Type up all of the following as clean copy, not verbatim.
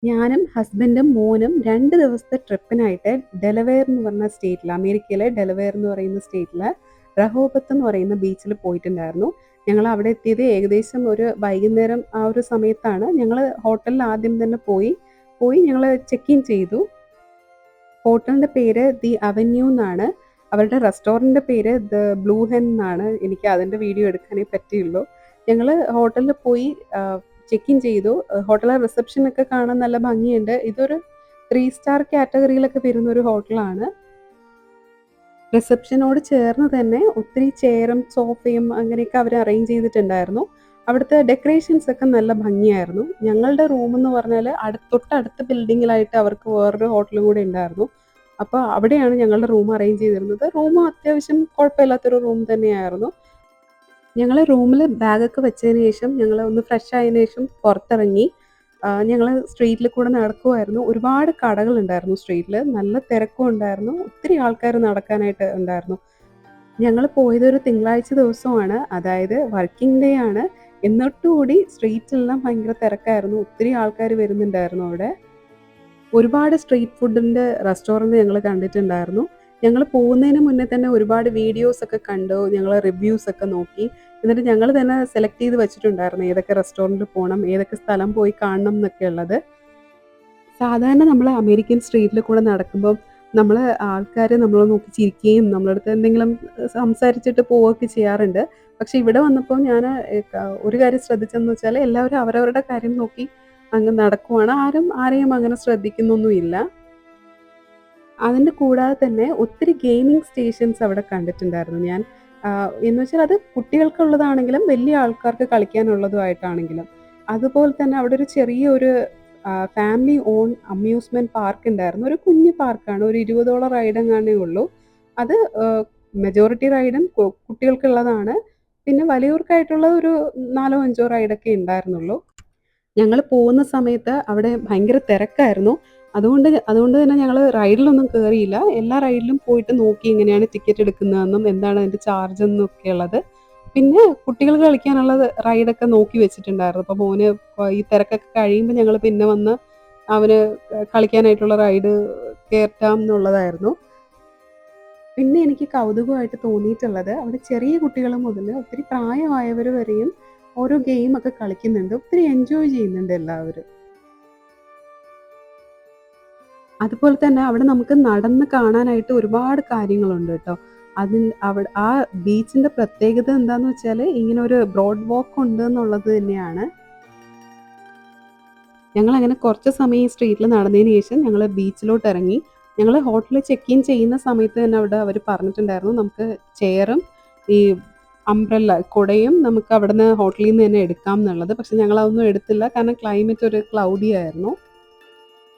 ഞാനും ഹസ്ബൻഡും മോനും 2 ദിവസത്തെ ട്രിപ്പിനായിട്ട് ഡെലവെയർ എന്ന് പറഞ്ഞ സ്റ്റേറ്റില്, അമേരിക്കയിലെ ഡെലവെയർ എന്ന് പറയുന്ന സ്റ്റേറ്റില് റഹോബത്ത് എന്ന് പറയുന്ന ബീച്ചിൽ പോയിട്ടുണ്ടായിരുന്നു. ഞങ്ങൾ അവിടെ എത്തിയത് ഏകദേശം ഒരു വൈകുന്നേരം ആ ഒരു സമയത്താണ്. ഞങ്ങൾ ഹോട്ടലിൽ ആദ്യം തന്നെ പോയി ഞങ്ങൾ ചെക്ക് ഇൻ ചെയ്തു. ഹോട്ടലിന്റെ പേര് ദി അവന്യൂ എന്നാണ്. അവരുടെ റെസ്റ്റോറന്റിന്റെ പേര് ദ ബ്ലൂ ഹെൻ എന്നാണ്. എനിക്ക് അതിന്റെ വീഡിയോ എടുക്കാനേ പറ്റിയുള്ളൂ. ഞങ്ങള് ഹോട്ടലിൽ പോയി ചെക്ക് ഇൻ ചെയ്തു. ഹോട്ടലിലെ റിസപ്ഷനൊക്കെ കാണാൻ നല്ല ഭംഗിയുണ്ട്. ഇതൊരു 3 സ്റ്റാർ കാറ്റഗറിയിലൊക്കെ വരുന്ന ഒരു ഹോട്ടലാണ്. റിസപ്ഷനോട് ചേർന്ന് തന്നെ ഒത്തിരി ചെയറും സോഫയും അങ്ങനെയൊക്കെ അവർ അറേഞ്ച് ചെയ്തിട്ടുണ്ടായിരുന്നു. അവിടുത്തെ ഡെക്കറേഷൻസ് ഒക്കെ നല്ല ഭംഗിയായിരുന്നു. ഞങ്ങളുടെ റൂം എന്ന് പറഞ്ഞാൽ തൊട്ടടുത്ത ബിൽഡിങ്ങിലായിട്ട് അവർക്ക് വേറൊരു ഹോട്ടലും കൂടെ ഉണ്ടായിരുന്നു. അപ്പോൾ അവിടെയാണ് ഞങ്ങളുടെ റൂം അറേഞ്ച് ചെയ്തിരുന്നത്. റൂം അത്യാവശ്യം കുഴപ്പമില്ലാത്തൊരു റൂം തന്നെയായിരുന്നു. ഞങ്ങൾ റൂമിൽ ബാഗൊക്കെ വെച്ചതിന് ശേഷം ഞങ്ങൾ ഒന്ന് ഫ്രഷ് ആയതിനു ശേഷം പുറത്തിറങ്ങി. ഞങ്ങൾ സ്ട്രീറ്റിൽ കൂടെ നടക്കുമായിരുന്നു. ഒരുപാട് കടകളുണ്ടായിരുന്നു സ്ട്രീറ്റിൽ. നല്ല തിരക്കും ഉണ്ടായിരുന്നു. ഒത്തിരി ആൾക്കാർ നടക്കാനായിട്ട് ഉണ്ടായിരുന്നു. ഞങ്ങൾ പോയത് ഒരു തിങ്കളാഴ്ച ദിവസമാണ്. അതായത് വർക്കിംഗ് ഡേ ആണ്. എന്നിട്ടുകൂടി സ്ട്രീറ്റെല്ലാം ഭയങ്കര തിരക്കായിരുന്നു. ഒത്തിരി ആൾക്കാർ വരുന്നുണ്ടായിരുന്നു അവിടെ. ഒരുപാട് സ്ട്രീറ്റ് ഫുഡിൻ്റെ റെസ്റ്റോറൻറ്റ് ഞങ്ങൾ കണ്ടിട്ടുണ്ടായിരുന്നു. ഞങ്ങൾ പോകുന്നതിന് മുന്നേ തന്നെ ഒരുപാട് വീഡിയോസൊക്കെ കണ്ടു. ഞങ്ങൾ റിവ്യൂസൊക്കെ നോക്കി. എന്നിട്ട് ഞങ്ങൾ തന്നെ സെലക്ട് ചെയ്ത് വെച്ചിട്ടുണ്ടായിരുന്നു ഏതൊക്കെ റെസ്റ്റോറൻറ്റിൽ പോകണം, ഏതൊക്കെ സ്ഥലം പോയി കാണണം എന്നൊക്കെ ഉള്ളത്. സാധാരണ നമ്മൾ അമേരിക്കൻ സ്ട്രീറ്റിൽ കൂടെ നടക്കുമ്പം നമ്മൾ ആൾക്കാർ നമ്മളെ നോക്കി ചിരിക്കുകയും നമ്മളെ അടുത്ത് എന്തെങ്കിലും സംസാരിച്ചിട്ട് പോവുകയൊക്കെ ചെയ്യാറുണ്ട്. പക്ഷേ ഇവിടെ വന്നപ്പോൾ ഞാൻ ഒരു കാര്യം ശ്രദ്ധിച്ചതെന്ന് വെച്ചാൽ എല്ലാവരും അവരവരുടെ കാര്യം നോക്കി അങ്ങ് നടക്കുവാണ്. ആരും ആരെയും അങ്ങനെ ശ്രദ്ധിക്കുന്നൊന്നുമില്ല. അതിൻ്റെ കൂടാതെ തന്നെ ഒത്തിരി ഗെയിമിംഗ് സ്റ്റേഷൻസ് അവിടെ കണ്ടിട്ടുണ്ടായിരുന്നു ഞാൻ. എന്ന് വെച്ചാൽ അത് കുട്ടികൾക്കുള്ളതാണെങ്കിലും വലിയ ആൾക്കാർക്ക് കളിക്കാനുള്ളതുമായിട്ടാണെങ്കിലും. അതുപോലെ തന്നെ അവിടെ ഒരു ചെറിയൊരു ഫാമിലി ഓൺ അമ്യൂസ്മെന്റ് പാർക്ക് ഉണ്ടായിരുന്നു. ഒരു കുഞ്ഞു പാർക്കാണ്. ഒരു 20ഓളം റൈഡ് എങ്ങാണ്ടേ ഉള്ളൂ. അത് മെജോറിറ്റി റൈഡും കുട്ടികൾക്കുള്ളതാണ്. പിന്നെ വലിയവർക്കായിട്ടുള്ളത് ഒരു 4ഓ 5ഓ റൈഡൊക്കെ ഉണ്ടായിരുന്നുള്ളൂ. ഞങ്ങൾ പോകുന്ന സമയത്ത് അവിടെ ഭയങ്കര തിരക്കായിരുന്നു. അതുകൊണ്ട് തന്നെ ഞങ്ങൾ റൈഡിലൊന്നും കേറിയില്ല. എല്ലാ റൈഡിലും പോയിട്ട് നോക്കി എങ്ങനെയാണ് ടിക്കറ്റ് എടുക്കുന്നതെന്നും എന്താണ് അതിൻ്റെ ചാർജ് എന്നൊക്കെയുള്ളത്. പിന്നെ കുട്ടികൾക്ക് കളിക്കാനുള്ള റൈഡൊക്കെ നോക്കി വെച്ചിട്ടുണ്ടായിരുന്നു. അപ്പോൾ മോന് ഈ തിരക്കൊക്കെ കഴിയുമ്പോൾ ഞങ്ങൾ പിന്നെ വന്ന് അവന് കളിക്കാനായിട്ടുള്ള റൈഡ് കയറ്റാം എന്നുള്ളതായിരുന്നു. പിന്നെ എനിക്ക് കൗതുകമായിട്ട് തോന്നിയിട്ടുള്ളത് അവിടെ ചെറിയ കുട്ടികൾ മുതൽ ഒത്തിരി പ്രായമായവർ വരെയും ഓരോ ഗെയിമൊക്കെ കളിക്കുന്നുണ്ട്. ഒത്തിരി എൻജോയ് ചെയ്യുന്നുണ്ട് എല്ലാവരും. അതുപോലെ തന്നെ അവിടെ നമുക്ക് നടന്ന് കാണാനായിട്ട് ഒരുപാട് കാര്യങ്ങളുണ്ട് കേട്ടോ. അവിടെ ആ ബീച്ചിന്റെ പ്രത്യേകത എന്താന്ന് വെച്ചാൽ ഇങ്ങനെ ഒരു ബ്രോഡ് വാക്ക് ഉണ്ട് എന്നുള്ളത് തന്നെയാണ്. ഞങ്ങളങ്ങനെ കുറച്ച് സമയം ഈ സ്ട്രീറ്റിൽ നടന്നതിന് ശേഷം ഞങ്ങൾ ബീച്ചിലോട്ട് ഇറങ്ങി. ഞങ്ങൾ ഹോട്ടലിൽ ചെക്ക് ഇൻ ചെയ്യുന്ന സമയത്ത് തന്നെ അവിടെ അവർ പറഞ്ഞിട്ടുണ്ടായിരുന്നു നമുക്ക് ചെയറും ഈ അംബ്രല്ല കുടയും നമുക്ക് അവിടുന്ന് ഹോട്ടലിൽ നിന്ന് തന്നെ എടുക്കാം എന്നുള്ളത്. പക്ഷെ ഞങ്ങൾ അതൊന്നും എടുത്തില്ല. കാരണം ക്ലൈമറ്റ് ഒരു ക്ലൗഡി ആയിരുന്നു.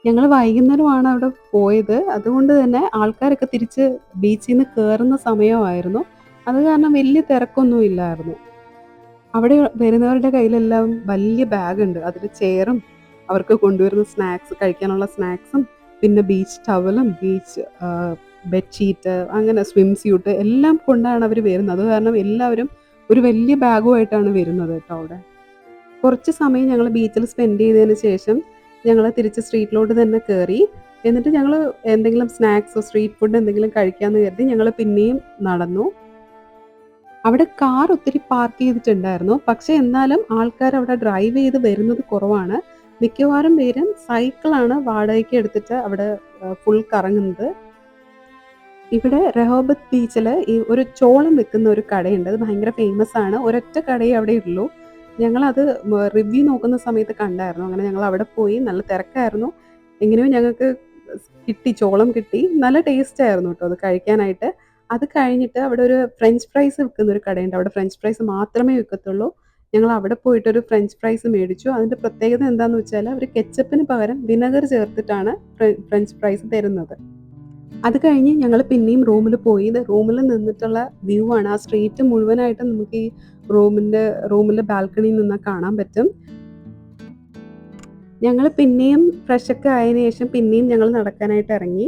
ഞങ്ങൾ വൈകുന്നേരമാണ് അവിടെ പോയത്. അതുകൊണ്ട് തന്നെ ആൾക്കാരൊക്കെ തിരിച്ച് ബീച്ചിൽ നിന്ന് കയറുന്ന സമയമായിരുന്നു. അത് കാരണം വലിയ തിരക്കൊന്നും ഇല്ലായിരുന്നു. അവിടെ വരുന്നവരുടെ കയ്യിലെല്ലാം വലിയ ബാഗുണ്ട്. അതിൽ ചെയറും അവർക്ക് കൊണ്ടുവരുന്ന സ്നാക്സ് കഴിക്കാനുള്ള സ്നാക്സും പിന്നെ ബീച്ച് ടവലും ബീച്ച് ബെഡ്ഷീറ്റ് അങ്ങനെ സ്വിം സ്യൂട്ട് എല്ലാം കൊണ്ടാണ് അവർ വരുന്നത്. അത് കാരണം എല്ലാവരും ഒരു വലിയ ബാഗുമായിട്ടാണ് വരുന്നത് കേട്ടോ അവിടെ. കുറച്ച് സമയം ഞങ്ങൾ ബീച്ചിൽ സ്പെൻഡ് ചെയ്തതിന് ശേഷം ഞങ്ങൾ തിരിച്ച് സ്ട്രീറ്റിലോട്ട് തന്നെ കയറി. എന്നിട്ട് ഞങ്ങൾ എന്തെങ്കിലും സ്നാക്സോ സ്ട്രീറ്റ് ഫുഡ് എന്തെങ്കിലും കഴിക്കാമെന്ന് കരുതി ഞങ്ങൾ പിന്നെയും നടന്നു. അവിടെ കാർ ഒത്തിരി പാർക്ക് ചെയ്തിട്ടുണ്ടായിരുന്നു. പക്ഷേ എന്നാലും ആൾക്കാർ അവിടെ ഡ്രൈവ് ചെയ്ത് വരുന്നത് കുറവാണ്. മിക്കവാറും പേരും സൈക്കിളാണ് വാടകയ്ക്ക് എടുത്തിട്ട് അവിടെ ഫുൾ കറങ്ങുന്നത്. ഇവിടെ റഹോബത്ത് ബീച്ചിൽ ഈ ഒരു ചോളം വിൽക്കുന്ന ഒരു കടയുണ്ട്. അത് ഭയങ്കര ഫേമസ് ആണ്. ഒരൊറ്റ കടയേ അവിടെ ഉള്ളൂ. ഞങ്ങളത് റിവ്യൂ നോക്കുന്ന സമയത്ത് കണ്ടായിരുന്നു. അങ്ങനെ ഞങ്ങൾ അവിടെ പോയി. നല്ല തിരക്കായിരുന്നു. എങ്ങനെയോ ഞങ്ങൾക്ക് ചോളം കിട്ടി. നല്ല ടേസ്റ്റ് ആയിരുന്നു കേട്ടോ അത് കഴിക്കാനായിട്ട്. അത് കഴിഞ്ഞിട്ട് അവിടെ ഒരു ഫ്രഞ്ച് ഫ്രൈസ് വിൽക്കുന്ന ഒരു കടയുണ്ട്. അവിടെ ഫ്രഞ്ച് ഫ്രൈസ് മാത്രമേ വിൽക്കത്തുള്ളൂ. ഞങ്ങൾ അവിടെ പോയിട്ടൊരു ഫ്രഞ്ച് ഫ്രൈസ് മേടിച്ചു. അതിൻ്റെ പ്രത്യേകത എന്താണെന്ന് വെച്ചാൽ അവർ കെച്ചപ്പിന് പകരം വിനെഗർ ചേർത്തിട്ടാണ് ഫ്രഞ്ച് ഫ്രൈസ് തരുന്നത്. അത് കഴിഞ്ഞ് ഞങ്ങൾ പിന്നെയും റൂമിൽ പോയി. റൂമിൽ നിന്നിട്ടുള്ള വ്യൂ ആണ്. ആ സ്ട്രീറ്റ് മുഴുവനായിട്ട് നമുക്ക് ഈ റൂമിൻ്റെ ബാൽക്കണിയിൽ നിന്ന് കാണാൻ പറ്റും. ഞങ്ങൾ പിന്നെയും ഫ്രഷൊക്കെ ആയതിനു ശേഷം പിന്നെയും ഞങ്ങൾ നടക്കാനായിട്ട് ഇറങ്ങി.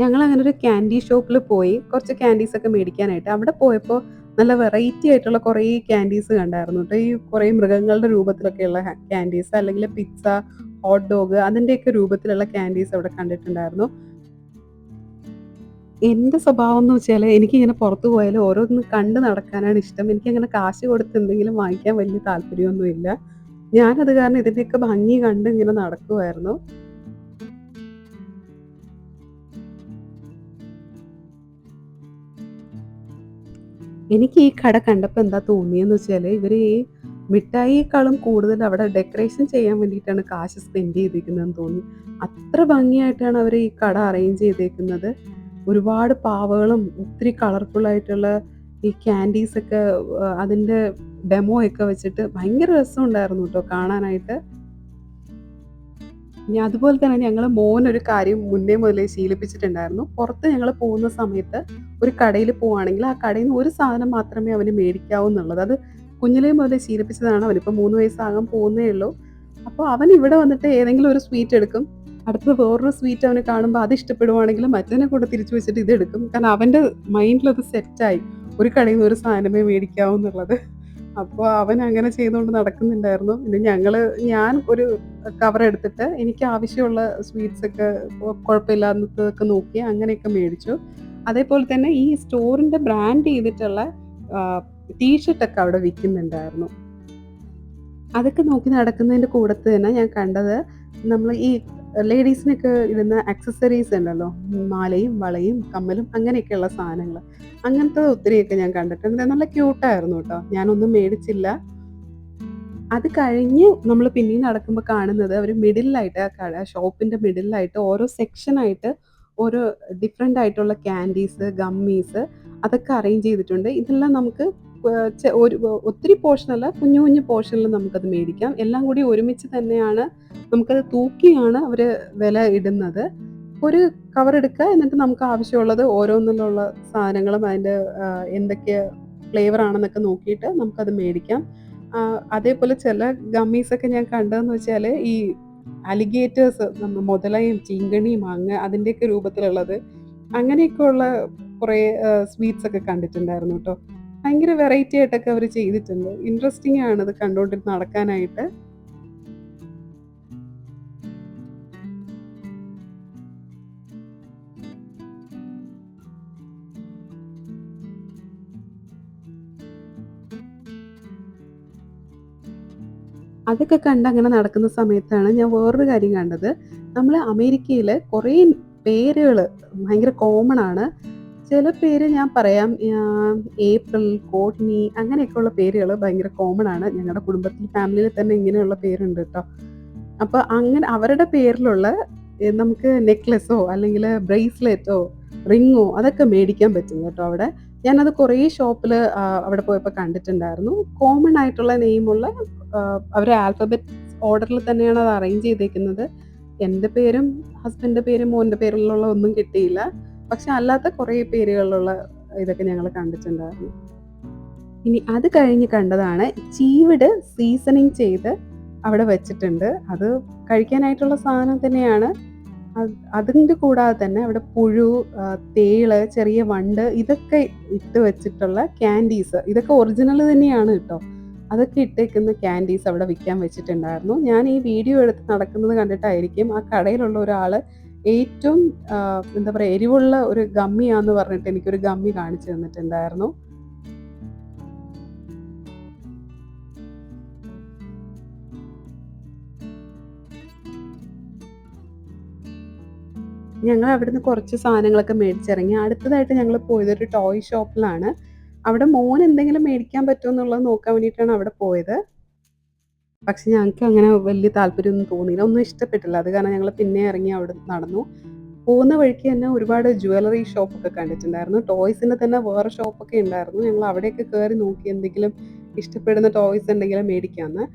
ഞങ്ങൾ അങ്ങനെ ഒരു ക്യാൻഡി ഷോപ്പിൽ പോയി കുറച്ച് ക്യാൻഡീസൊക്കെ മേടിക്കാനായിട്ട്. അവിടെ പോയപ്പോൾ നല്ല വെറൈറ്റി ആയിട്ടുള്ള കുറേ ക്യാൻഡീസ് കണ്ടായിരുന്നു ട്ടോ. ഈ കുറേ മൃഗങ്ങളുടെ രൂപത്തിലൊക്കെയുള്ള ക്യാൻഡീസ് അല്ലെങ്കിൽ പിസ്സ, ഹോട്ട് ഡോഗ് അതിൻ്റെയൊക്കെ രൂപത്തിലുള്ള ക്യാൻഡീസ് അവിടെ കണ്ടിട്ടുണ്ടായിരുന്നു. എന്റെ സ്വഭാവം എന്ന് വെച്ചാല് എനിക്കിങ്ങനെ പുറത്ത് പോയാല് ഓരോന്ന് കണ്ട് നടക്കാനാണ് ഇഷ്ടം. എനിക്കങ്ങനെ കാശ് കൊടുത്ത് എന്തെങ്കിലും വാങ്ങിക്കാൻ വലിയ താല്പര്യമൊന്നുമില്ല. ഞാനത് കാരണം ഇതിന്റെയൊക്കെ ഭംഗി കണ്ട് ഇങ്ങനെ നടക്കുവായിരുന്നു. എനിക്ക് ഈ കട കണ്ടപ്പോ എന്താ തോന്നിയെന്ന് വെച്ചാല്, ഇവര് ഈ മിഠായിയേക്കാളും കൂടുതൽ അവിടെ ഡെക്കറേഷൻ ചെയ്യാൻ വേണ്ടിയിട്ടാണ് കാശ് സ്പെൻഡ് ചെയ്തേക്കുന്നതെന്ന് തോന്നി. അത്ര ഭംഗിയായിട്ടാണ് അവര് ഈ കട അറേഞ്ച് ചെയ്തേക്കുന്നത്. ഒരുപാട് പാവകളും ഒത്തിരി കളർഫുൾ ആയിട്ടുള്ള ഈ ക്യാൻഡീസൊക്കെ അതിന്റെ ഡെമോ ഒക്കെ വെച്ചിട്ട് ഭയങ്കര രസമുണ്ടായിരുന്നു ട്ടോ കാണാനായിട്ട്. ഇനി അതുപോലെ തന്നെ ഞങ്ങള് മോനൊരു കാര്യം മുന്നേ മുതലേ ശീലിപ്പിച്ചിട്ടുണ്ടായിരുന്നു. പുറത്ത് ഞങ്ങള് പോകുന്ന സമയത്ത് ഒരു കടയില് പോവാണെങ്കിൽ, ആ കടയിന്ന് ഒരു സാധനം മാത്രമേ അവന് മേടിക്കാവൂ എന്നുള്ളത്. അത് കുഞ്ഞിലേ മുതലേ ശീലിപ്പിച്ചതാണ്. അവനിപ്പോ 3 വയസ്സാകാൻ പോകുന്നേ ഉള്ളൂ. അപ്പൊ അവൻ ഇവിടെ വന്നിട്ട് ഏതെങ്കിലും ഒരു സ്വീറ്റ് എടുക്കും. അടുത്തത് വേറൊരു സ്വീറ്റ് അവന് കാണുമ്പോ അത് ഇഷ്ടപ്പെടുവാണെങ്കിൽ മറ്റേതിനെ കൂടെ തിരിച്ചു വെച്ചിട്ട് ഇതെടുക്കും. കാരണം അവന്റെ മൈൻഡിലത് സെറ്റായി. ഒരു കടയിന്ന് ഒരു സാധനമേ മേടിക്കാവൂ എന്നുള്ളത്. അപ്പൊ അവൻ അങ്ങനെ ചെയ്തുകൊണ്ട് നടക്കുന്നുണ്ടായിരുന്നു. പിന്നെ ഞാൻ ഒരു കവർ എടുത്തിട്ട് എനിക്ക് ആവശ്യമുള്ള സ്വീറ്റ്സ് ഒക്കെ കുഴപ്പമില്ലാത്തതൊക്കെ നോക്കി അങ്ങനെയൊക്കെ മേടിച്ചു. അതേപോലെ തന്നെ ഈ സ്റ്റോറിന്റെ ബ്രാൻഡ് ചെയ്തിട്ടുള്ള ടീ ഷർട്ടൊക്കെ അവിടെ വിൽക്കുന്നുണ്ടായിരുന്നു. അതൊക്കെ നോക്കി നടക്കുന്നതിന്റെ കൂടത്ത് തന്നെ ഞാൻ കണ്ടത് നമ്മൾ ഈ ലേഡീസിനൊക്കെ ഇടുന്ന ആക്സസറീസ് ഉണ്ടല്ലോ. മാലയും, വളയും, കമ്മലും അങ്ങനെയൊക്കെയുള്ള സാധനങ്ങള്. അങ്ങനത്തത് ഒത്തിരിയൊക്കെ ഞാൻ കണ്ടിട്ടുണ്ട്. നല്ല ക്യൂട്ടായിരുന്നു ട്ടോ. ഞാനൊന്നും മേടിച്ചില്ല. അത് കഴിഞ്ഞ് നമ്മള് പിന്നെയും നടക്കുമ്പോ കാണുന്നത് അവര് മിഡിലിലായിട്ട് ആ ഷോപ്പിന്റെ മിഡിലിലായിട്ട് ഓരോ സെക്ഷനായിട്ട് ഓരോ ഡിഫറന്റ് ആയിട്ടുള്ള ക്യാൻഡീസ്, ഗമ്മീസ് അതൊക്കെ അറേഞ്ച് ചെയ്തിട്ടുണ്ട്. ഇതെല്ലാം നമുക്ക് ഒരു ഒത്തിരി പോർഷനല്ല, കുഞ്ഞു കുഞ്ഞു പോർഷനിൽ നമുക്കത് മേടിക്കാം. എല്ലാം കൂടി ഒരുമിച്ച് തന്നെയാണ് നമുക്കത് തൂക്കിയാണ് അവര് വില ഇടുന്നത്. ഒരു കവർ എടുക്കുക, എന്നിട്ട് നമുക്ക് ആവശ്യമുള്ളത് ഓരോന്നിലുള്ള സാധനങ്ങളും അതിന്റെ എന്തൊക്കെ ഫ്ലേവർ ആണെന്നൊക്കെ നോക്കിയിട്ട് നമുക്കത് മേടിക്കാം. അതേപോലെ ചില ഗമ്മീസൊക്കെ ഞാൻ കണ്ടതെന്ന് വെച്ചാല്, ഈ അലിഗേറ്റേഴ്സ് മുതലയും ചീങ്കണിയും അതിന്റെയൊക്കെ രൂപത്തിലുള്ളത് അങ്ങനെയൊക്കെയുള്ള കുറേ സ്വീറ്റ്സ് ഒക്കെ കണ്ടിട്ടുണ്ടായിരുന്നു ട്ടോ. ഭയങ്കര വെറൈറ്റി ആയിട്ടൊക്കെ അവര് ചെയ്തിട്ടുണ്ട്. ഇൻട്രസ്റ്റിംഗ് ആണത് കണ്ടോണ്ടിരുന്ന് നടക്കാനായിട്ട്. അതൊക്കെ കണ്ട് അങ്ങനെ നടക്കുന്ന സമയത്താണ് ഞാൻ വേറൊരു കാര്യം കണ്ടത്. നമ്മള് അമേരിക്കയില് കുറേ പേരുകള് ഭയങ്കര കോമൺ ആണ്. ചില പേര് ഞാൻ പറയാം. ഏപ്രിൽ, കോട്നി അങ്ങനെയൊക്കെയുള്ള പേരുകള് ഭയങ്കര കോമൺ ആണ്. ഞങ്ങടെ കുടുംബത്തിൽ ഫാമിലിയിൽ തന്നെ ഇങ്ങനെയുള്ള പേരുണ്ട് ട്ടോ. അപ്പൊ അങ്ങനെ അവരുടെ പേരിലുള്ള നമുക്ക് നെക്ലസോ അല്ലെങ്കിൽ ബ്രേസ്ലെറ്റോ റിങ്ങോ അതൊക്കെ മേടിക്കാൻ പറ്റും കേട്ടോ അവിടെ. ഞാനത് കുറേ ഷോപ്പിൽ അവിടെ പോയപ്പോൾ കണ്ടിട്ടുണ്ടായിരുന്നു. കോമൺ ആയിട്ടുള്ള നെയിമുള്ള അവർ ആൽഫബറ്റ് ഓർഡറിൽ തന്നെയാണ് അത് അറേഞ്ച് ചെയ്തേക്കുന്നത്. എൻ്റെ പേരും ഹസ്ബൻഡിൻ്റെ പേരും മോൻ്റെ പേരിലുള്ള ഒന്നും കിട്ടിയില്ല. പക്ഷെ അല്ലാത്ത കുറേ പേരുകളിലുള്ള ഇതൊക്കെ ഞങ്ങൾ കണ്ടിട്ടുണ്ടായിരുന്നു. ഇനി അത് കഴിഞ്ഞ് കണ്ടതാണ് ചീവിട് സീസണിങ് ചെയ്ത് അവിടെ വെച്ചിട്ടുണ്ട്. അത് കഴിക്കാനായിട്ടുള്ള സാധനം തന്നെയാണ്. അതിൻ്റെ കൂടാതെ തന്നെ അവിടെ പുഴു, തേള്, ചെറിയ വണ്ട് ഇതൊക്കെ ഇട്ട് വെച്ചിട്ടുള്ള ക്യാൻഡീസ് ഇതൊക്കെ ഒറിജിനൽ തന്നെയാണ് കേട്ടോ. അതൊക്കെ ഇട്ടേക്കുന്ന ക്യാൻഡീസ് അവിടെ വിൽക്കാൻ വെച്ചിട്ടുണ്ടായിരുന്നു. ഞാൻ ഈ വീഡിയോ എടുത്ത് നടക്കുന്നത് കണ്ടിട്ടായിരിക്കും ആ കടയിലുള്ള ഒരാള് ഏറ്റവും എന്താ പറയുക എരിവുള്ള ഒരു ഗമ്മിയാന്ന് പറഞ്ഞിട്ട് എനിക്കൊരു ഗമ്മി കാണിച്ചു തന്നിട്ടുണ്ടായിരുന്നു. ഞങ്ങൾ അവിടുന്ന് കുറച്ച് സാധനങ്ങളൊക്കെ മേടിച്ചിറങ്ങി. അടുത്തതായിട്ട് ഞങ്ങൾ പോയത് ഒരു ടോയ് ഷോപ്പിലാണ്. അവിടെ മോന് എന്തെങ്കിലും മേടിക്കാൻ പറ്റുമോ എന്നുള്ളത് നോക്കാൻ വേണ്ടിയിട്ടാണ് അവിടെ പോയത്. പക്ഷെ ഞങ്ങൾക്ക് അങ്ങനെ വലിയ താല്പര്യമൊന്നും തോന്നിയില്ല. ഒന്നും ഇഷ്ടപ്പെട്ടില്ല. അത് കാരണം ഞങ്ങൾ പിന്നെ ഇറങ്ങി അവിടെ നടന്നു. പോകുന്ന വഴിക്ക് തന്നെ ഒരുപാട് ജ്വല്ലറി ഷോപ്പൊക്കെ കണ്ടിട്ടുണ്ടായിരുന്നു. ടോയ്സിൻ്റെ തന്നെ വേറെ ഷോപ്പൊക്കെ ഉണ്ടായിരുന്നു. ഞങ്ങൾ അവിടെയൊക്കെ കയറി നോക്കി എന്തെങ്കിലും ഇഷ്ടപ്പെടുന്ന ടോയ്സ് ഉണ്ടെങ്കിൽ മേടിക്കാമെന്ന്.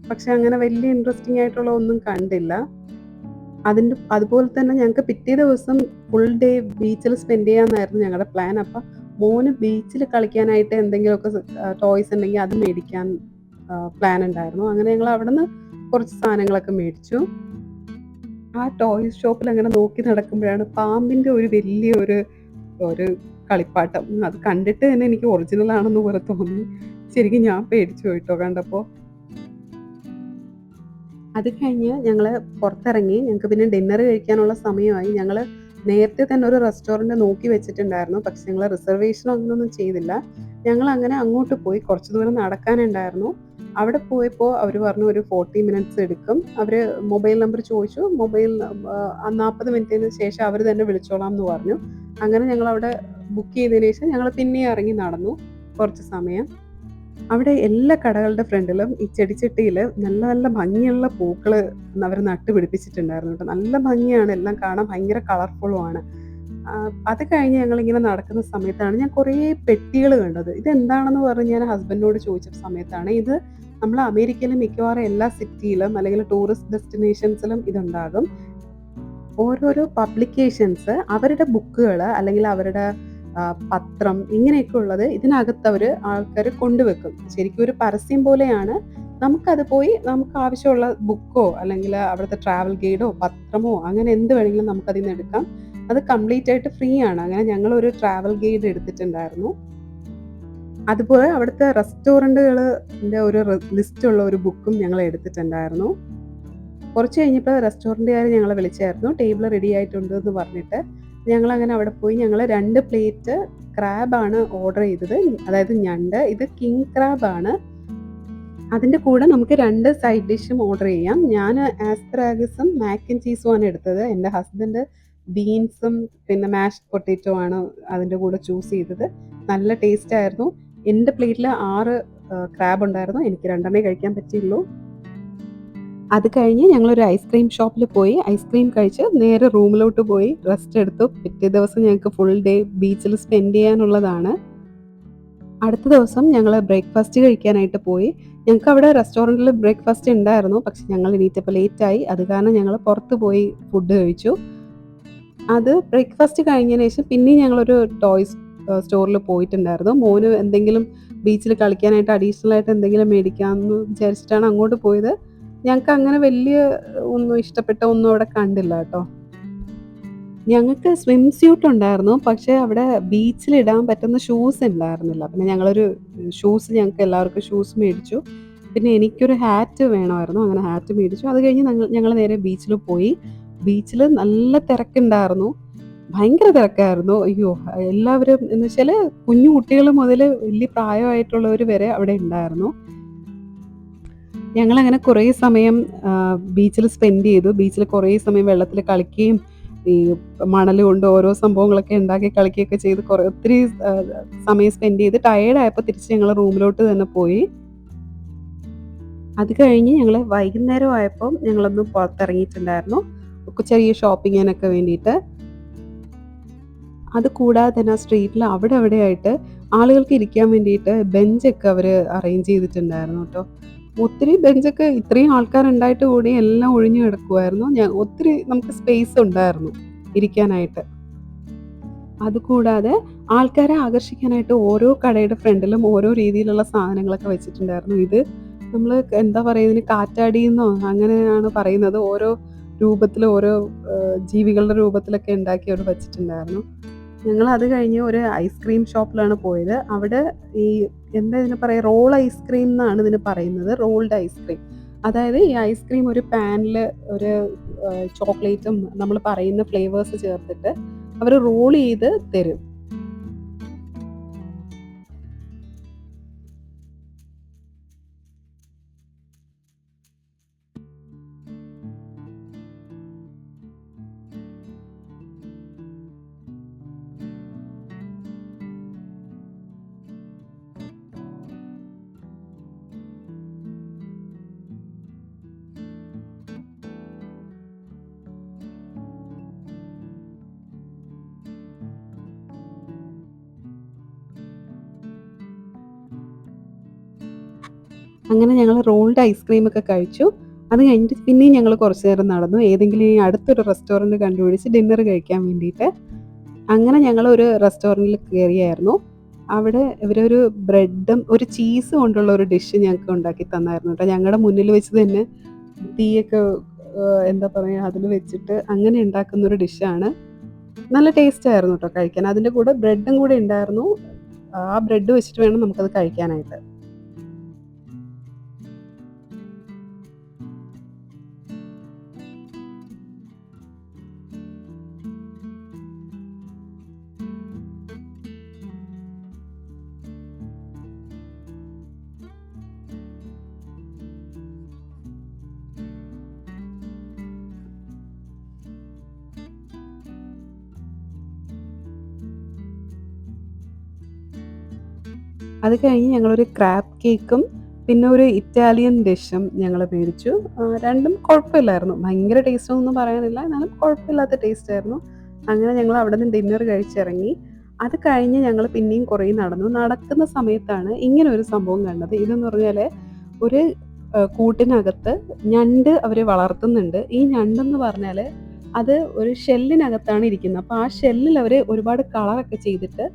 പക്ഷെ അങ്ങനെ വലിയ ഇൻട്രസ്റ്റിംഗ് ആയിട്ടുള്ള ഒന്നും കണ്ടില്ല. അതുപോലെ തന്നെ ഞങ്ങൾക്ക് പിറ്റേ ദിവസം ഫുൾ ഡേ ബീച്ചിൽ സ്പെൻഡ് ചെയ്യാമെന്നായിരുന്നു ഞങ്ങളുടെ പ്ലാൻ. അപ്പം മോന് ബീച്ചിൽ കളിക്കാനായിട്ട് എന്തെങ്കിലുമൊക്കെ ടോയ്സ് ഉണ്ടെങ്കിൽ അത് മേടിക്കാൻ പ്ലാൻ ഉണ്ടായിരുന്നു. അങ്ങനെ ഞങ്ങൾ അവിടുന്ന് കുറച്ച് സാധനങ്ങളൊക്കെ മേടിച്ചു. ആ ടോയ് ഷോപ്പിൽ അങ്ങനെ നോക്കി നടക്കുമ്പോഴാണ് പാമ്പിന്റെ ഒരു വലിയ ഒരു കളിപ്പാട്ടം. അത് കണ്ടിട്ട് തന്നെ എനിക്ക് ഒറിജിനൽ ആണെന്ന് പോലെ തോന്നി. ശരിക്കും ഞാൻ പേടിച്ചു പോയിട്ടോ കണ്ടപ്പോൾ. അത് കഴിഞ്ഞ് ഞങ്ങള് പുറത്തിറങ്ങി. ഞങ്ങൾക്ക് പിന്നെ ഡിന്നർ കഴിക്കാനുള്ള സമയമായി. ഞങ്ങള് നേരത്തെ തന്നെ ഒരു റെസ്റ്റോറന്റ് നോക്കി വെച്ചിട്ടുണ്ടായിരുന്നു. പക്ഷെ ഞങ്ങള് റിസർവേഷനോ അങ്ങനൊന്നും ചെയ്തില്ല. ഞങ്ങളങ്ങനെ അങ്ങോട്ട് പോയി. കുറച്ച് ദൂരം നടക്കാനുണ്ടായിരുന്നു. അവിടെ പോയപ്പോൾ അവര് പറഞ്ഞു ഒരു 40 മിനിറ്റ്സ് എടുക്കും. അവര് മൊബൈൽ നമ്പർ ചോദിച്ചു. 40 മിനിറ്റിന് ശേഷം അവര് തന്നെ വിളിച്ചോളാം എന്ന് പറഞ്ഞു. അങ്ങനെ ഞങ്ങളവിടെ ബുക്ക് ചെയ്തതിന് ശേഷം ഞങ്ങള് പിന്നെയും ഇറങ്ങി നടന്നു കുറച്ച് സമയം. അവിടെ എല്ലാ കടകളുടെ ഫ്രണ്ടിലും ഈ ചെടിച്ചട്ടിയില് നല്ല നല്ല ഭംഗിയുള്ള പൂക്കള് അവര് നട്ടുപിടിപ്പിച്ചിട്ടുണ്ടായിരുന്നു കേട്ടോ. നല്ല ഭംഗിയാണ്. എല്ലാം കാണാൻ ഭയങ്കര കളർഫുള്ളുമാണ്. അത് കഴിഞ്ഞ് ഞങ്ങളിങ്ങനെ നടക്കുന്ന സമയത്താണ് ഞാൻ കുറേ പെട്ടികള് കണ്ടത്. ഇതെന്താണെന്ന് പറഞ്ഞ് ഞാൻ ഹസ്ബൻഡിനോട് ചോദിച്ച സമയത്താണ് ഇത് നമ്മള് അമേരിക്കയിലെ മിക്കവാറും എല്ലാ സിറ്റിയിലും അല്ലെങ്കിൽ ടൂറിസ്റ്റ് ഡെസ്റ്റിനേഷൻസിലും ഇതുണ്ടാകും. ഓരോരോ പബ്ലിക്കേഷൻസ് അവരുടെ ബുക്കുകള് അല്ലെങ്കിൽ അവരുടെ പത്രം ഇങ്ങനെയൊക്കെ ഉള്ളത് ഇതിനകത്ത് ആൾക്കാര് കൊണ്ടുവെക്കും. ശരിക്കും ഒരു പരസ്യം പോലെയാണ്. നമുക്കത് പോയി നമുക്ക് ആവശ്യമുള്ള ബുക്കോ അല്ലെങ്കിൽ അവിടുത്തെ ട്രാവൽ ഗൈഡോ പത്രമോ അങ്ങനെ എന്ത് വേണമെങ്കിലും നമുക്കതിന്ന് എടുക്കാം. അത് കംപ്ലീറ്റ് ആയിട്ട് ഫ്രീ ആണ്. അങ്ങനെ ഞങ്ങളൊരു ട്രാവൽ ഗൈഡ് എടുത്തിട്ടുണ്ടായിരുന്നു. അതുപോലെ അവിടുത്തെ റെസ്റ്റോറന്റുകളുടെ ഒരു ലിസ്റ്റുള്ള ഒരു ബുക്കും ഞങ്ങൾ എടുത്തിട്ടുണ്ടായിരുന്നു. കുറച്ച് കഴിഞ്ഞപ്പോൾ റെസ്റ്റോറൻറ്റുകാർ ഞങ്ങളെ വിളിച്ചായിരുന്നു. ടേബിൾ റെഡി ആയിട്ടുണ്ട് എന്ന് പറഞ്ഞിട്ട്. ഞങ്ങളങ്ങനെ അവിടെ പോയി ഞങ്ങൾ 2 പ്ലേറ്റ് ക്രാബാണ് ഓർഡർ ചെയ്തത്. അതായത് ഞണ്ട്. ഇത് കിങ് ക്രാബാണ്. അതിൻ്റെ കൂടെ നമുക്ക് 2 സൈഡ് ഡിഷും ഓർഡർ ചെയ്യാം. ഞാൻ ആസ്പരാഗസും മാക്ക് ആൻഡ് ചീസും ആണ് എടുത്തത്. എൻ്റെ ഹസ്ബൻഡ് ബീൻസും പിന്നെ മാഷ്ഡ് പൊട്ടാറ്റോ ആണ് അതിൻ്റെ കൂടെ ചൂസ് ചെയ്തത്. നല്ല ടേസ്റ്റ് ആയിരുന്നു. എൻ്റെ പ്ലേറ്റിൽ 6 ക്രാബ് ഉണ്ടായിരുന്നു. എനിക്ക് 2 കഴിക്കാൻ പറ്റിയുള്ളൂ. അത് കഴിഞ്ഞ് ഞങ്ങളൊരു ഐസ്ക്രീം ഷോപ്പിൽ പോയി ഐസ്ക്രീം കഴിച്ച് നേരെ റൂമിലോട്ട് പോയി റെസ്റ്റ് എടുത്തു. പിറ്റേ ദിവസം ഞങ്ങൾക്ക് ഫുൾ ഡേ ബീച്ചിൽ സ്പെൻഡ് ചെയ്യാനുള്ളതാണ്. അടുത്ത ദിവസം ഞങ്ങൾ ബ്രേക്ക്ഫാസ്റ്റ് കഴിക്കാനായിട്ട് പോയി. ഞങ്ങൾക്ക് അവിടെ റെസ്റ്റോറൻറ്റിൽ ബ്രേക്ക്ഫാസ്റ്റ് ഉണ്ടായിരുന്നു. പക്ഷെ ഞങ്ങൾ എണീറ്റപ്പോൾ ലേറ്റായി. അത് കാരണം ഞങ്ങൾ പുറത്ത് പോയി ഫുഡ് കഴിച്ചു. അത് ബ്രേക്ക്ഫാസ്റ്റ് കഴിഞ്ഞതിന് ശേഷം പിന്നെയും ഞങ്ങളൊരു ടോയ്സ് സ്റ്റോറിൽ പോയിട്ടുണ്ടായിരുന്നു. മോന് എന്തെങ്കിലും ബീച്ചിൽ കളിക്കാനായിട്ട് അഡീഷണൽ ആയിട്ട് എന്തെങ്കിലും മേടിക്കാമെന്ന് വിചാരിച്ചിട്ടാണ് അങ്ങോട്ട് പോയത്. ഞങ്ങൾക്ക് അങ്ങനെ വലിയ ഇഷ്ടപ്പെട്ട ഒന്നും അവിടെ കണ്ടില്ല കേട്ടോ. ഞങ്ങൾക്ക് സ്വിം സ്യൂട്ട് ഉണ്ടായിരുന്നു. പക്ഷേ അവിടെ ബീച്ചിലിടാൻ പറ്റുന്ന ഷൂസ് ഉണ്ടായിരുന്നില്ല. പിന്നെ ഞങ്ങൾക്ക് എല്ലാവർക്കും ഷൂസ് മേടിച്ചു. പിന്നെ എനിക്കൊരു ഹാറ്റ് വേണമായിരുന്നു. അങ്ങനെ ഹാറ്റ് മേടിച്ചു. അത് കഴിഞ്ഞ് ഞങ്ങൾ നേരെ ബീച്ചിൽ പോയി. ബീച്ചിൽ നല്ല തിരക്കുണ്ടായിരുന്നു. ഭയങ്കര തിരക്കായിരുന്നു. അയ്യോ! എല്ലാവരും എന്ന് വെച്ചാൽ കുഞ്ഞു കുട്ടികൾ മുതൽ വലിയ പ്രായമായിട്ടുള്ളവർ വരെ അവിടെ ഉണ്ടായിരുന്നു. ഞങ്ങളങ്ങനെ കുറേ സമയം ബീച്ചിൽ സ്പെൻഡ് ചെയ്തു. ബീച്ചിൽ കുറേ സമയം വെള്ളത്തിൽ കളിക്കുകയും ഈ മണൽ കൊണ്ട് ഓരോ സംഭവങ്ങളൊക്കെ ഉണ്ടാക്കി കളിക്കുകയൊക്കെ ചെയ്ത് ഒത്തിരി സമയം സ്പെൻഡ് ചെയ്ത് ടയേർഡായപ്പോൾ തിരിച്ച് ഞങ്ങൾ റൂമിലോട്ട് തന്നെ പോയി. അത് കഴിഞ്ഞ് ഞങ്ങൾ വൈകുന്നേരം ആയപ്പം ഞങ്ങളൊന്ന് പുറത്തിറങ്ങിയിട്ടുണ്ടായിരുന്നു. ചെറിയ ഷോപ്പിങ്ങിനൊക്കെ വേണ്ടിയിട്ട്. അത് കൂടാതെ തന്നെ ആ സ്ട്രീറ്റിൽ അവിടെ അവിടെയായിട്ട് ആളുകൾക്ക് ഇരിക്കാൻ വേണ്ടിയിട്ട് ബെഞ്ചൊക്കെ അവർ അറേഞ്ച് ചെയ്തിട്ടുണ്ടായിരുന്നു കേട്ടോ. ഒത്തിരി ബെഞ്ചൊക്കെ ഇത്രയും ആൾക്കാരുണ്ടായിട്ട് കൂടി എല്ലാം ഒഴിഞ്ഞു കിടക്കുമായിരുന്നു. ഒത്തിരി നമുക്ക് സ്പേസ് ഉണ്ടായിരുന്നു ഇരിക്കാനായിട്ട്. അതുകൂടാതെ ആൾക്കാരെ ആകർഷിക്കാനായിട്ട് ഓരോ കടയുടെ ഫ്രണ്ടിലും ഓരോ രീതിയിലുള്ള സാധനങ്ങളൊക്കെ വെച്ചിട്ടുണ്ടായിരുന്നു. ഇത് നമ്മൾ എന്താ പറയുക, ഇതിന് കാറ്റാടിയെന്നോ അങ്ങനെയാണ് പറയുന്നത്. ഓരോ രൂപത്തിൽ ഓരോ ജീവികളുടെ രൂപത്തിലൊക്കെ ഉണ്ടാക്കി അവർ വെച്ചിട്ടുണ്ടായിരുന്നു. ഞങ്ങൾ അത് കഴിഞ്ഞ് ഒരു ഐസ്ക്രീം ഷോപ്പിലാണ് പോയത്. അവിടെ ഈ എന്താ ഇതിന് പറയുക, റോൾ ഐസ്ക്രീം എന്നാണ് ഇതിന് പറയുന്നത്. Rolled ice cream. അതായത് ഈ ഐസ്ക്രീം ഒരു പാനിൽ ഒരു ചോക്ലേറ്റും നമ്മൾ പറയുന്ന ഫ്ലേവേഴ്സ് ചേർത്തിട്ട് അവർ റോൾ ചെയ്ത് തരും. അങ്ങനെ ഞങ്ങൾ റോൾഡ് ഐസ്ക്രീമൊക്കെ കഴിച്ചു. അത് കഴിഞ്ഞിട്ട് പിന്നെയും ഞങ്ങൾ കുറച്ച് നേരം നടന്നു. ഏതെങ്കിലും ഈ അടുത്തൊരു റെസ്റ്റോറൻറ്റ് കണ്ടുപിടിച്ച് ഡിന്നർ കഴിക്കാൻ വേണ്ടിയിട്ട്. അങ്ങനെ ഞങ്ങളൊരു റെസ്റ്റോറൻറ്റിൽ കയറിയായിരുന്നു. അവിടെ ഇവരൊരു ബ്രെഡും ഒരു ചീസും കൊണ്ടുള്ള ഒരു ഡിഷ് ഞങ്ങൾക്ക് ഉണ്ടാക്കി തന്നായിരുന്നു കേട്ടോ. ഞങ്ങളുടെ മുന്നിൽ വെച്ച് തന്നെ തീയൊക്കെ എന്താ പറയുക അതിൽ വെച്ചിട്ട് അങ്ങനെ ഉണ്ടാക്കുന്നൊരു ഡിഷാണ്. നല്ല ടേസ്റ്റ് ആയിരുന്നു കേട്ടോ കഴിക്കാൻ. അതിൻ്റെ കൂടെ ബ്രെഡും കൂടെ ഉണ്ടായിരുന്നു. ആ ബ്രെഡ് വെച്ചിട്ട് വേണം നമുക്കത് കഴിക്കാനായിട്ട്. അത് കഴിഞ്ഞ് ഞങ്ങളൊരു ക്രാബ് കേക്കും പിന്നെ ഒരു ഇറ്റാലിയൻ ഡിഷും ഞങ്ങൾ മേടിച്ചു. രണ്ടും കുഴപ്പമില്ലായിരുന്നു. ഭയങ്കര ടേസ്റ്റൊന്നും പറയാനില്ല. എന്നാലും കുഴപ്പമില്ലാത്ത ടേസ്റ്റായിരുന്നു. അങ്ങനെ ഞങ്ങൾ അവിടെ നിന്ന് ഡിന്നർ കഴിച്ചിറങ്ങി. അത് കഴിഞ്ഞ് ഞങ്ങൾ പിന്നെയും കുറേ നടന്നു. നടക്കുന്ന സമയത്താണ് ഇങ്ങനൊരു സംഭവം കണ്ടത്. ഇതെന്ന് പറഞ്ഞാൽ ഒരു കൂട്ടിനകത്ത് ഞണ്ട് അവർ വളർത്തുന്നുണ്ട്. ഈ ഞണ്ടെന്ന് പറഞ്ഞാൽ അത് ഒരു ഷെല്ലിനകത്താണ് ഇരിക്കുന്നത്. അപ്പോൾ ആ ഷെല്ലിൽ അവർ ഒരുപാട് കളറൊക്കെ ചെയ്തിട്ട്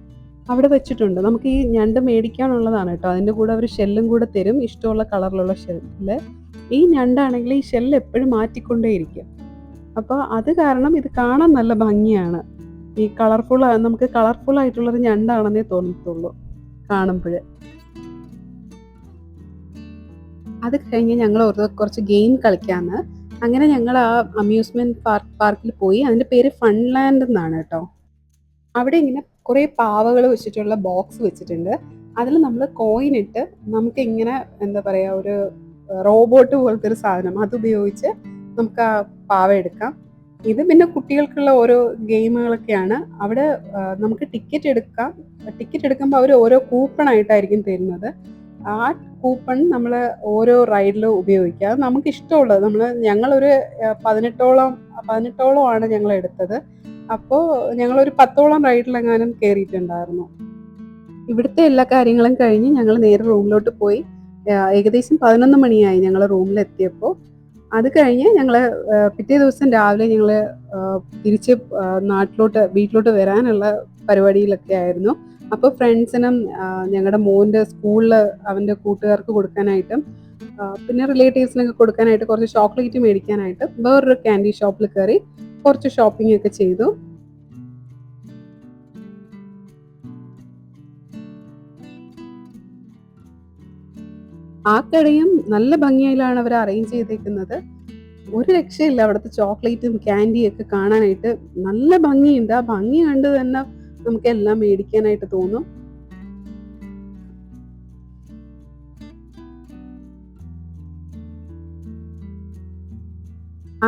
അവിടെ വെച്ചിട്ടുണ്ട്. നമുക്ക് ഈ ഞണ്ട് മേടിക്കാനുള്ളതാണ് കേട്ടോ. അതിൻ്റെ കൂടെ അവർ ഷെല്ലും കൂടെ തരും. ഇഷ്ടമുള്ള കളറിലുള്ള ഷെല്ല്. ഈ ഞണ്ടാണെങ്കിൽ ഈ ഷെല്ല് എപ്പോഴും മാറ്റിക്കൊണ്ടേയിരിക്കും. അപ്പോൾ അത് കാരണം ഇത് കാണാൻ നല്ല ഭംഗിയാണ്. ഈ നമുക്ക് കളർഫുൾ ആയിട്ടുള്ളൊരു ഞണ്ടാണെന്നേ തോന്നത്തുള്ളൂ കാണുമ്പഴ്. അത് കഴിഞ്ഞ് ഞങ്ങൾ ഓർത്തു കുറച്ച് ഗെയിം കളിക്കാമെന്ന്. അങ്ങനെ ഞങ്ങൾ ആ അമ്യൂസ്മെന്റ് പാർക്കിൽ പോയി. അതിൻ്റെ പേര് ഫൺലാൻഡ് എന്നാണ് കേട്ടോ. അവിടെ ഇങ്ങനെ കുറേ പാവകൾ വെച്ചിട്ടുള്ള ബോക്സ് വെച്ചിട്ടുണ്ട്. അതിൽ നമ്മൾ കോയിൻ ഇട്ട് നമുക്കിങ്ങനെ എന്താ പറയുക, ഒരു റോബോട്ട് പോലത്തെ ഒരു സാധനം അതുപയോഗിച്ച് നമുക്ക് ആ പാവ എടുക്കാം. ഇത് പിന്നെ കുട്ടികൾക്കുള്ള ഓരോ ഗെയിമുകളൊക്കെയാണ്. അവിടെ നമുക്ക് ടിക്കറ്റ് എടുക്കാം. ടിക്കറ്റ് എടുക്കുമ്പോൾ അവർ ഓരോ കൂപ്പണായിട്ടായിരിക്കും തരുന്നത്. ആ കൂപ്പൺ നമ്മൾ ഓരോ റൈഡിലും ഉപയോഗിക്കുക. അത് നമുക്കിഷ്ടമുള്ളത് ഞങ്ങളൊരു 18ഓളം ആണ് ഞങ്ങൾ എടുത്തത്. അപ്പോൾ ഞങ്ങളൊരു 10ഓളം റൈഡിലെങ്ങാനും കയറിയിട്ടുണ്ടായിരുന്നു. ഇവിടുത്തെ എല്ലാ കാര്യങ്ങളും കഴിഞ്ഞ് ഞങ്ങൾ നേരെ റൂമിലോട്ട് പോയി. ഏകദേശം 11 മണിയായി ഞങ്ങൾ റൂമിലെത്തിയപ്പോൾ. അത് കഴിഞ്ഞ് ഞങ്ങൾ പിറ്റേ ദിവസം രാവിലെ ഞങ്ങൾ തിരിച്ച് വീട്ടിലോട്ട് വരാനുള്ള പരിപാടിയിലൊക്കെ ആയിരുന്നു. അപ്പോൾ ഫ്രണ്ട്സിനും ഞങ്ങളുടെ മോൻ്റെ സ്കൂളിൽ അവൻ്റെ കൂട്ടുകാർക്ക് കൊടുക്കാനായിട്ടും പിന്നെ റിലേറ്റീവ്സിനൊക്കെ കൊടുക്കാനായിട്ട് കുറച്ച് ചോക്ലേറ്റ് മേടിക്കാനായിട്ട് വേറൊരു ക്യാൻഡി ഷോപ്പിൽ കയറി കുറച്ച് ഷോപ്പിംഗ് ഒക്കെ ചെയ്തു. ആ കടയും നല്ല ഭംഗിയിലാണ് അവർ അറേഞ്ച് ചെയ്തേക്കുന്നത്. ഒരു രക്ഷയില്ല. അവിടുത്തെ ചോക്ലേറ്റും ക്യാൻഡിയും ഒക്കെ കാണാനായിട്ട് നല്ല ഭംഗിയുണ്ട്. ആ ഭംഗി കണ്ട് തന്നെ നമുക്ക് എല്ലാം മേടിക്കാനായിട്ട് തോന്നും.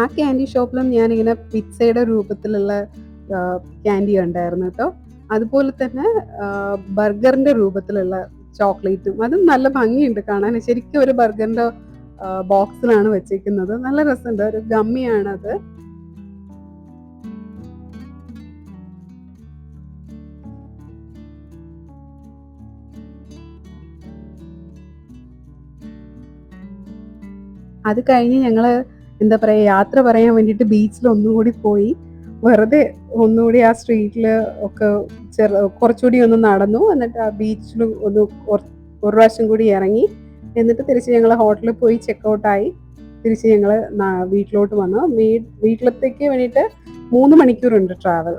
ആ ക്യാൻഡി ഷോപ്പിലും ഞാനിങ്ങനെ പിസ്സയുടെ രൂപത്തിലുള്ള ക്യാൻഡി ഉണ്ടായിരുന്നു കേട്ടോ. അതുപോലെ തന്നെ ബർഗറിന്റെ രൂപത്തിലുള്ള ചോക്ലേറ്റും അതും നല്ല ഭംഗിയുണ്ട് കാണാൻ. ശരിക്കും ഒരു ബർഗറിന്റെ ബോക്സിലാണ് വെച്ചേക്കുന്നത്. നല്ല രസമുണ്ട്. ഒരു ഗമ്മിയാണത്. അത് കഴിഞ്ഞ് ഞങ്ങൾ എന്താ പറയുക, യാത്ര പറയാൻ വേണ്ടിയിട്ട് ബീച്ചിൽ ഒന്നുകൂടി പോയി. വെറുതെ ഒന്നുകൂടി ആ സ്ട്രീറ്റിൽ ഒക്കെ കുറച്ചുകൂടി ഒന്ന് നടന്നു. എന്നിട്ട് ആ ബീച്ചിൽ ഒരു പ്രാവശ്യം കൂടി ഇറങ്ങി. എന്നിട്ട് തിരിച്ച് ഞങ്ങൾ ഹോട്ടലിൽ പോയി ചെക്കൗട്ടായി. തിരിച്ച് ഞങ്ങൾ വീട്ടിലോട്ട് വന്നു. വീട്ടിലത്തേക്ക് വേണ്ടിയിട്ട് 3 മണിക്കൂറുണ്ട് ട്രാവൽ.